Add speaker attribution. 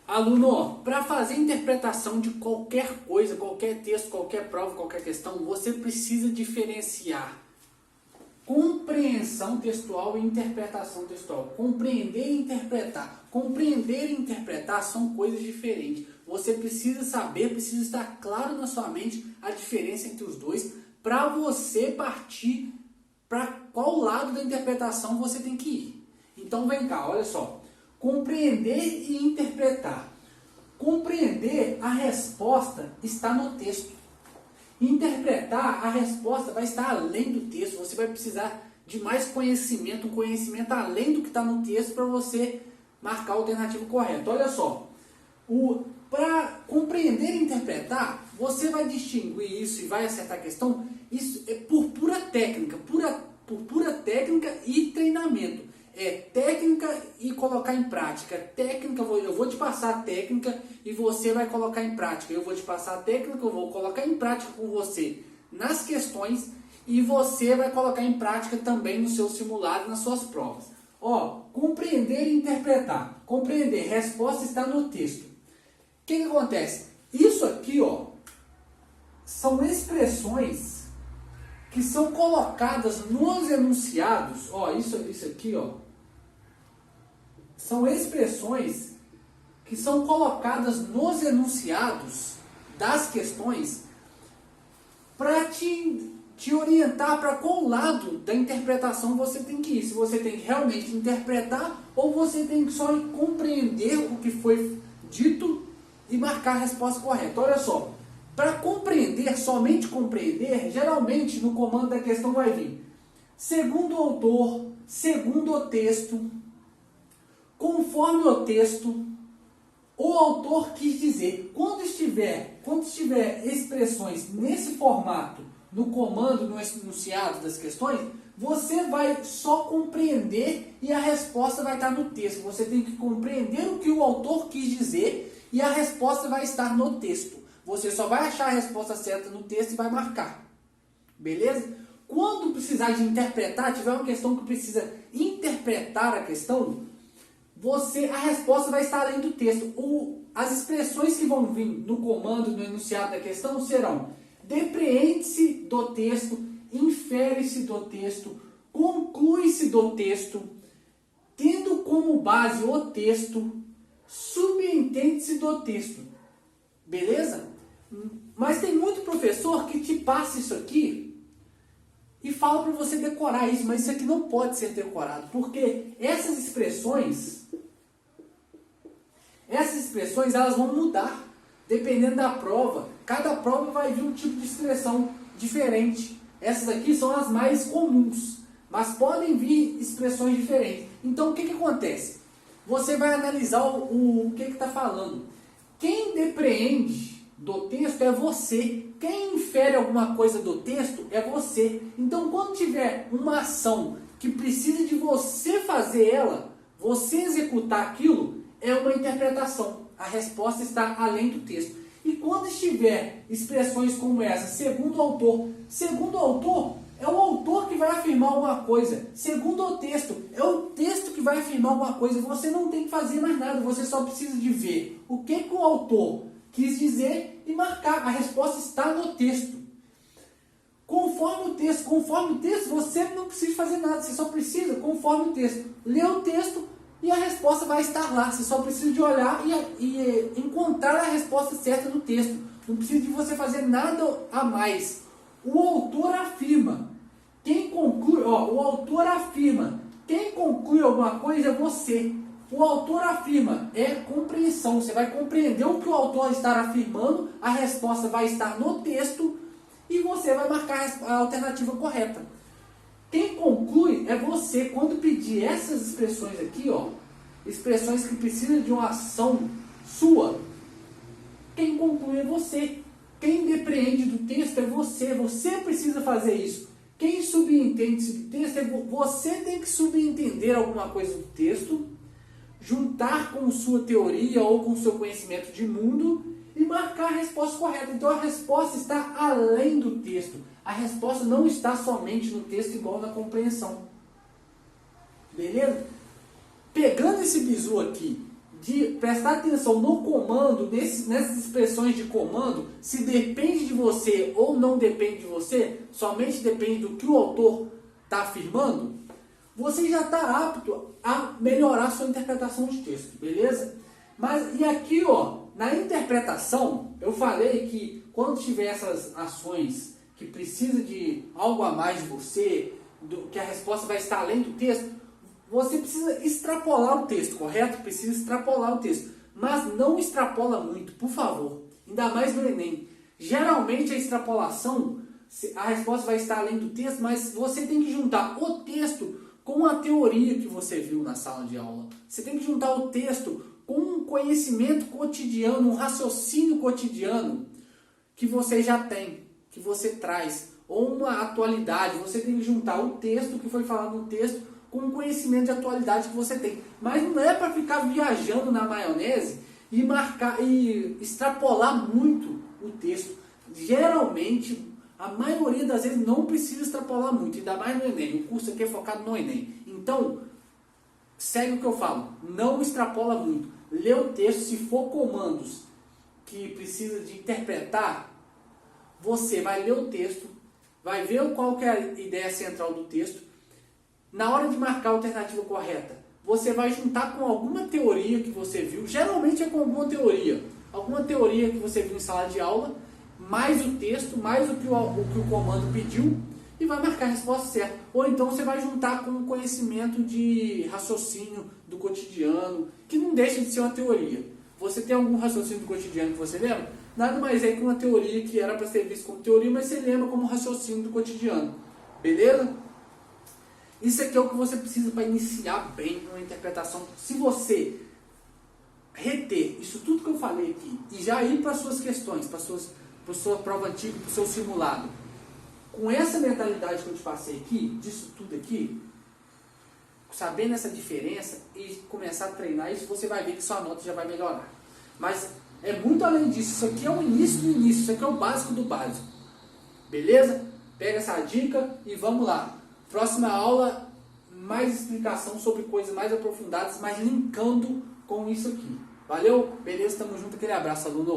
Speaker 1: Aluno, para fazer interpretação de qualquer coisa, qualquer texto, qualquer prova, qualquer questão, você precisa diferenciar compreensão textual e interpretação textual. Compreender e interpretar. Compreender e interpretar são coisas diferentes. Você precisa saber, precisa estar claro na sua mente a diferença entre os dois para você partir para qual lado da interpretação você tem que ir. Então vem cá, olha só. Compreender e interpretar. Compreender, a resposta está no texto. Interpretar, a resposta vai estar além do texto. Você vai precisar de mais conhecimento, um conhecimento além do que está no texto para você marcar a alternativa correta. Olha só, para compreender e interpretar, você vai distinguir isso e vai acertar a questão isso é por pura técnica, por pura técnica e treinamento. É técnica e colocar em prática. Técnica, eu vou te passar a técnica e você vai colocar em prática. Eu vou te passar a técnica, eu vou colocar em prática com você nas questões e você vai colocar em prática também no seu simulado, nas suas provas. Ó, compreender e interpretar. Compreender, resposta está no texto. O que acontece? Isso aqui, ó, são expressões que são colocadas nos enunciados. Ó, isso aqui, ó, são expressões que são colocadas nos enunciados das questões para te orientar para qual lado da interpretação você tem que ir. Se você tem que realmente interpretar ou você tem que só compreender o que foi dito e marcar a resposta correta. Olha só, para compreender, somente compreender, geralmente no comando da questão vai vir segundo o autor, segundo o texto, conforme o texto, o autor quis dizer. Quando estiver expressões nesse formato, no comando, no enunciado das questões, você vai só compreender e a resposta vai estar no texto. Você tem que compreender o que o autor quis dizer e a resposta vai estar no texto. Você só vai achar a resposta certa no texto e vai marcar. Beleza? Quando precisar de interpretar, tiver uma questão que precisa interpretar a questão, a resposta vai estar além do texto. As expressões que vão vir no comando, no enunciado da questão serão: depreende-se do texto, infere-se do texto, conclui-se do texto, tendo como base o texto, subentende-se do texto. Beleza? Mas tem muito professor que te passa isso aqui e fala para você decorar isso, mas isso aqui não pode ser decorado, porque essas expressões elas vão mudar dependendo da prova. Cada prova vai vir um tipo de expressão diferente. Essas aqui são as mais comuns, mas podem vir expressões diferentes. Então o que acontece? Você vai analisar o que está falando. Quem depreende do texto é você. Quem infere alguma coisa do texto é você. Então, quando tiver uma ação que precisa de você fazer ela, você executar aquilo, é uma interpretação. A resposta está além do texto. E quando estiver expressões como essa, segundo o autor é o autor que vai afirmar alguma coisa. Segundo o texto, é o texto que vai afirmar alguma coisa. Você não tem que fazer mais nada, você só precisa de ver o que o autor quis dizer e marcar. A resposta está no texto. Conforme o texto, você não precisa fazer nada, você só precisa, conforme o texto, ler o texto e a resposta vai estar lá. Você só precisa de olhar e encontrar a resposta certa no texto. Não precisa de você fazer nada a mais. O autor afirma. Quem conclui, o autor afirma. Quem conclui alguma coisa é você. O autor afirma, é compreensão. Você vai compreender o que o autor está afirmando, a resposta vai estar no texto e você vai marcar a alternativa correta. Quem conclui é você. Quando pedir essas expressões aqui, expressões que precisam de uma ação sua, quem conclui é você. Quem depreende do texto é você. Você precisa fazer isso. Quem subentende do texto é você. Tem que subentender alguma coisa do texto, juntar com sua teoria ou com seu conhecimento de mundo e marcar a resposta correta. Então a resposta está além do texto. A resposta não está somente no texto igual na compreensão. Beleza? Pegando esse bizu aqui de prestar atenção no comando, nessas expressões de comando, se depende de você ou não depende de você, somente depende do que o autor está afirmando, você já está apto a melhorar sua interpretação de texto, beleza? Mas e aqui, ó, na interpretação, eu falei que quando tiver essas ações que precisa de algo a mais de você, que a resposta vai estar além do texto, você precisa extrapolar o texto, correto? Precisa extrapolar o texto, mas não extrapola muito, por favor, ainda mais no Enem. Geralmente a extrapolação, a resposta vai estar além do texto, mas você tem que juntar o texto com a teoria que você viu na sala de aula. Você tem que juntar o texto com um conhecimento cotidiano, um raciocínio cotidiano que você já tem, que você traz, ou uma atualidade. Você tem que juntar o texto que foi falado no texto com um conhecimento de atualidade que você tem. Mas não é para ficar viajando na maionese e marcar e extrapolar muito o texto. Geralmente, a maioria das vezes não precisa extrapolar muito, ainda mais no Enem. O curso aqui é focado no Enem. Então, segue o que eu falo, não extrapola muito. Lê o texto, se for comandos que precisa de interpretar, você vai ler o texto, vai ver qual que é a ideia central do texto. Na hora de marcar a alternativa correta, você vai juntar com alguma teoria que você viu, geralmente é com alguma teoria que você viu em sala de aula, mais o texto, mais o que o comando pediu, e vai marcar a resposta certa. Ou então você vai juntar com um conhecimento de raciocínio do cotidiano, que não deixa de ser uma teoria. Você tem algum raciocínio do cotidiano que você lembra? Nada mais é que uma teoria que era para ser vista como teoria, mas você lembra como raciocínio do cotidiano. Beleza? Isso aqui é o que você precisa para iniciar bem uma interpretação. Se você reter isso tudo que eu falei aqui e já ir para as suas questões, para a sua prova antiga, para o seu simulado, com essa mentalidade que eu te passei aqui, disso tudo aqui, sabendo essa diferença e começar a treinar isso, você vai ver que sua nota já vai melhorar. Mas é muito além disso. Isso aqui é o início do início. Isso aqui é o básico do básico. Beleza? Pega essa dica e vamos lá. Próxima aula, mais explicação sobre coisas mais aprofundadas, mas linkando com isso aqui. Valeu? Beleza? Tamo junto. Aquele abraço, aluno.